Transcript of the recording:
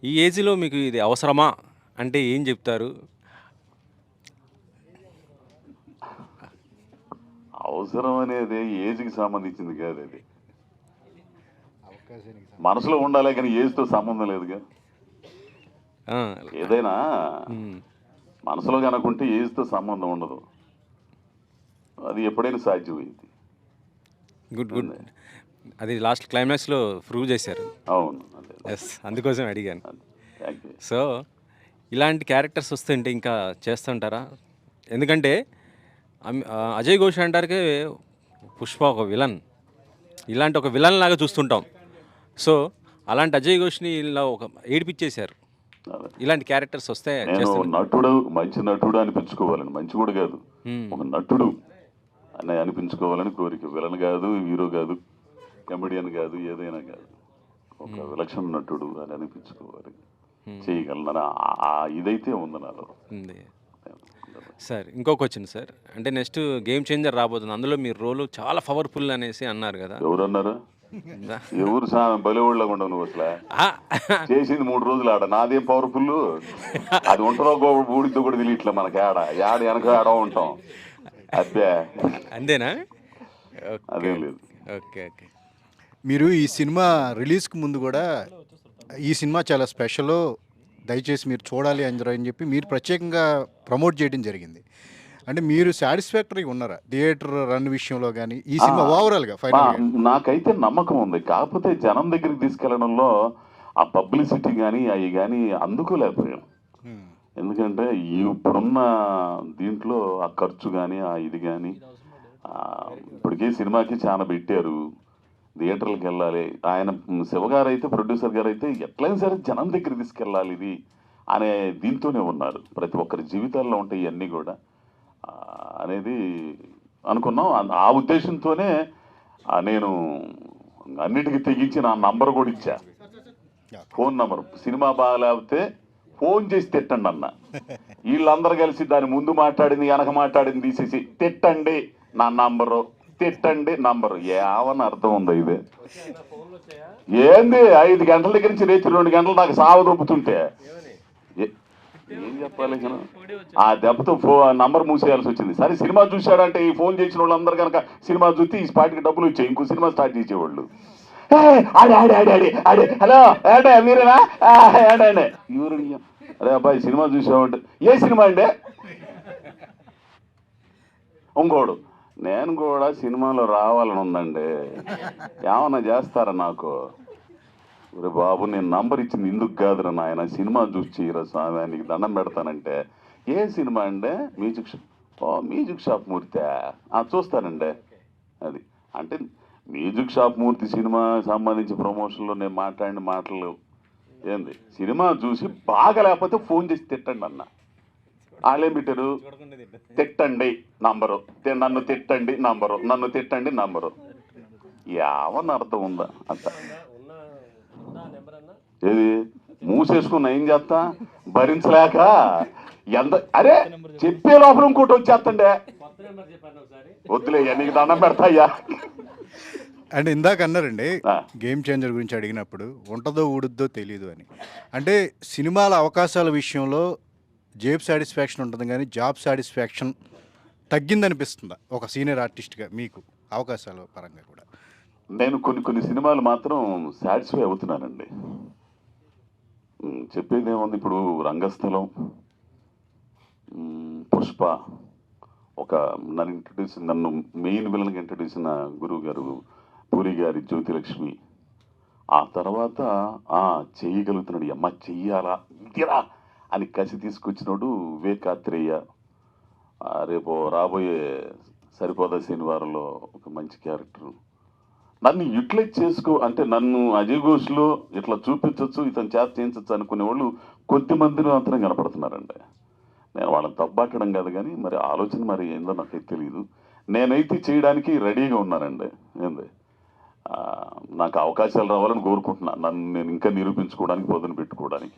ఈ ఏజ్‌లో మీకు ఇది అవసరమా? అంటే ఏం జెప్తారు? అవసరం అనేది ఏజ్‌కి సంబంధించింది కాదది. అవకాశానికి మనసులో ఉండాలే కానీ ఏజ్‌తో సంబంధం లేదుగా. ఆ! ఏదైనా హ్మ్. మనసులో గనుకుంటే ఏజ్‌తో సంబంధం ఉండదు. అది ఎప్పుడైనా సాధ్యమైద్ది. గుడ్. ఏంది? అది లాస్ట్ క్లైమాక్స్‌లో ప్రూవ్ జేశారు. అవును. అదే. యెస్. అందుకోసమే అడిగాను. Thank you. సో, ఇలాంటి క్యారెక్టర్స్ వస్తుంటే ఇంకా చేస్తుంటారా? ఎందుకంటే అజయ్ ఘోష్ అంటారుకే 'పుష్ప' ఒక విలన్. ఇలాంటి ఒక విలన్ లాగా చూస్తుంటాం. సో, అలాంటి అజయ్ ఘోష్‌ని ఇలా ఒక ఏడిపిచ్చేశారు. అదే. ఇలాంటి క్యారెక్టర్స్ వస్తే నేను చేస్తున్నా నటుడు, మంచి నటుడు అనిపించుకోవాలని. మంచి కూడా కాదు. హ్మ్. ఒక నటుడు అని అనిపించుకోవాలని కోరిక. విలన్ కాదు, హీరో కాదు, కమెడియన్ కాదు, ఏదైనా కాదు. ఒక విలక్షణ నటుడు అని అనిపించుకోవాలి. చేయగలనని ఆ ఇదైతే ఉంది నాలో. ఉంది. సార్ ఇంకో క్వెషన్ సార్. అంటే నెక్స్ట్ గేమ్ చేంజర్ రాబోతుంది. అందులో మీ రోల్ చాలా పవర్‌ఫుల్ అనేసి అన్నారు గదా! ఎవరన్నారు? దా ఎవరు బలివాళ్ళగా ఉండవు నువ్వు అసలు. ఆ! చేసింది 3 రోజులు ఆడ. నాదేం పవర్ఫుల్. అది ఉంటుందో ఊడితో కూడా తెలియట్లే మనకి ఆడ. వెనక ఆడ ఉంటాం. అబ్బే అంతేనా? ఓకే. అదేం లేదు. ఓకే. మీరు ఈ సినిమా రిలీజ్కి ముందు కూడా ఈ సినిమా చాలా స్పెషల్, దయచేసి మీరు చూడాలి అందరూ అని చెప్పి మీరు ప్రత్యేకంగా ప్రమోట్ చేయడం జరిగింది. అంటే మీరు సాటిస్ఫాక్టరీగా ఉన్నారా థియేటర్ రన్ విషయంలో కానీ ఈ సినిమా ఓవరాల్గా ఫైనల్గా? నాకైతే నమ్మకం ఉంది. కాకపోతే జనం దగ్గరికి తీసుకెళ్లడంలో ఆ పబ్లిసిటీ కానీ అవి కానీ అందుకోలేకపోయాను. ఎందుకంటే ఇప్పుడున్న దీంట్లో ఆ ఖర్చు కానీ ఆ ఇది కానీ ఇప్పటికే సినిమాకి చాలా పెట్టారు. థియేటర్లకు వెళ్ళాలి. ఆయన శివగారు అయితే, ప్రొడ్యూసర్ గారు అయితే ఎట్లయినా సరే జనం దగ్గర తీసుకెళ్ళాలి ఇది అనే దీంతోనే ఉన్నారు. ప్రతి ఒక్కరి జీవితాల్లో ఉంటాయి ఇవన్నీ కూడా అనేది అనుకున్నాం. ఆ ఉద్దేశంతోనే నేను అన్నిటికీ తెగించి నా నంబర్ కూడా ఇచ్చా. Phone number. సినిమా బాగాలేకపోతే ఫోన్ చేసి తిట్టండి అన్న. వీళ్ళందరూ కలిసి దాని ముందు మాట్లాడింది వెనక మాట్లాడింది తీసేసి తిట్టండి నా నంబరు, తిట్టండి నంబరు. ఏమని అర్థం ఉందో ఇది? ఏంది 5 గంటల దగ్గర నుంచి రేచి 2 గంటలు నాకు సావ దొబ్బుతుంటే ఏం చెప్పాలి? ఆ దెబ్బతో నంబర్ మూసేయాల్సి వచ్చింది. సరే సినిమా చూశాడంటే ఈ ఫోన్ చేసిన వాళ్ళందరూ కనుక సినిమా చూస్తే ఈ స్పాట్కి డబ్బులు వచ్చాయి. ఇంకో సినిమా స్టార్ట్ చేసేవాళ్ళు. ఆడే ఆడే ఆడే ఆడే ఆడే హలో ఏడే మీరేనా ఏడే ఎవరు? అరే అబ్బాయి సినిమా చూసామంటే ఏ సినిమా అండి? ఇంకోడు నేను కూడా సినిమాలో రావాలని ఉందండి, ఏమన్నా చేస్తారా నాకు? ఒరే బాబు నేను నంబర్ ఇచ్చింది ఇందుకు కాదురా నాయన, సినిమా చూసి చేయరా స్వామి, నీకు దండం పెడతానంటే ఏ సినిమా అండి? Music shop. మ్యూజిక్ షాప్ మూర్తి చూస్తానండి. అది అంటే మ్యూజిక్ షాప్ మూర్తి సినిమా సంబంధించి ప్రమోషన్లో నేను మాట్లాడిన మాటలు ఏంది? సినిమా చూసి బాగా లేకపోతే ఫోన్ చేసి తిట్టండి అన్న. వాళ్ళేం పెట్టారు? తిట్టండి నంబరు, నన్ను తిట్టండి నంబరు, నన్ను తిట్టండి నంబరు. ఏమన్నా అర్థం ఉందా అంత? ఏది మూసేసుకున్నా ఏం చేస్తా? భరించలేక ఎంత అరే చెప్పే లోపల ఇంకోటి వచ్చేస్తండే. వద్దులే నీకు దండం పెడతాయ్యా. అంటే ఇందాక అన్నారండి గేమ్ చేంజర్ గురించి అడిగినప్పుడు ఉంటుందో ఊడుద్దో తెలియదు అని. అంటే సినిమాల అవకాశాల విషయంలో జేబ్ సాటిస్ఫాక్షన్ ఉంటుంది కానీ జాబ్ సాటిస్ఫాక్షన్ తగ్గిందనిపిస్తుందా ఒక సీనియర్ ఆర్టిస్ట్గా మీకు అవకాశాల పరంగా కూడా? నేను కొన్ని సినిమాలు మాత్రం సాటిస్ఫై అవుతున్నానండి. చెప్పేది ఏముంది? ఇప్పుడు రంగస్థలం, పుష్ప, ఒక నన్ను మెయిన్ విలన్గా ఇంట్రడ్యూస్ అయిన గురువు గారు పూరి గారి జ్యోతిలక్ష్మి. ఆ తర్వాత చేయగలుగుతున్నాడు, అమ్మ చెయ్యాలా ఇదిరా అని కసి తీసుకొచ్చినోడు వివేకాత్రేయ. రేపు రాబోయే సరిపోదా శనివారంలో ఒక మంచి క్యారెక్టరు. నన్ను యూటిలైజ్ అంటే నన్ను అజయ్ ఘోష్లో ఇట్లా చూపించవచ్చు, ఇతను చేత చేయించవచ్చు అనుకునే వాళ్ళు కొద్దిమందిని మాత్రం కనపడుతున్నారండి. నేను వాళ్ళని తప్పట్టడం కాదు కానీ మరి ఆలోచన మరి ఏందో నాకైతే తెలియదు. నేనైతే చేయడానికి రెడీగా ఉన్నానండి. ఏంది నాకు అవకాశాలు రావాలని కోరుకుంటున్నా. నన్ను నేను ఇంకా నిరూపించుకోవడానికి, పొద్దున పెట్టుకోవడానికి.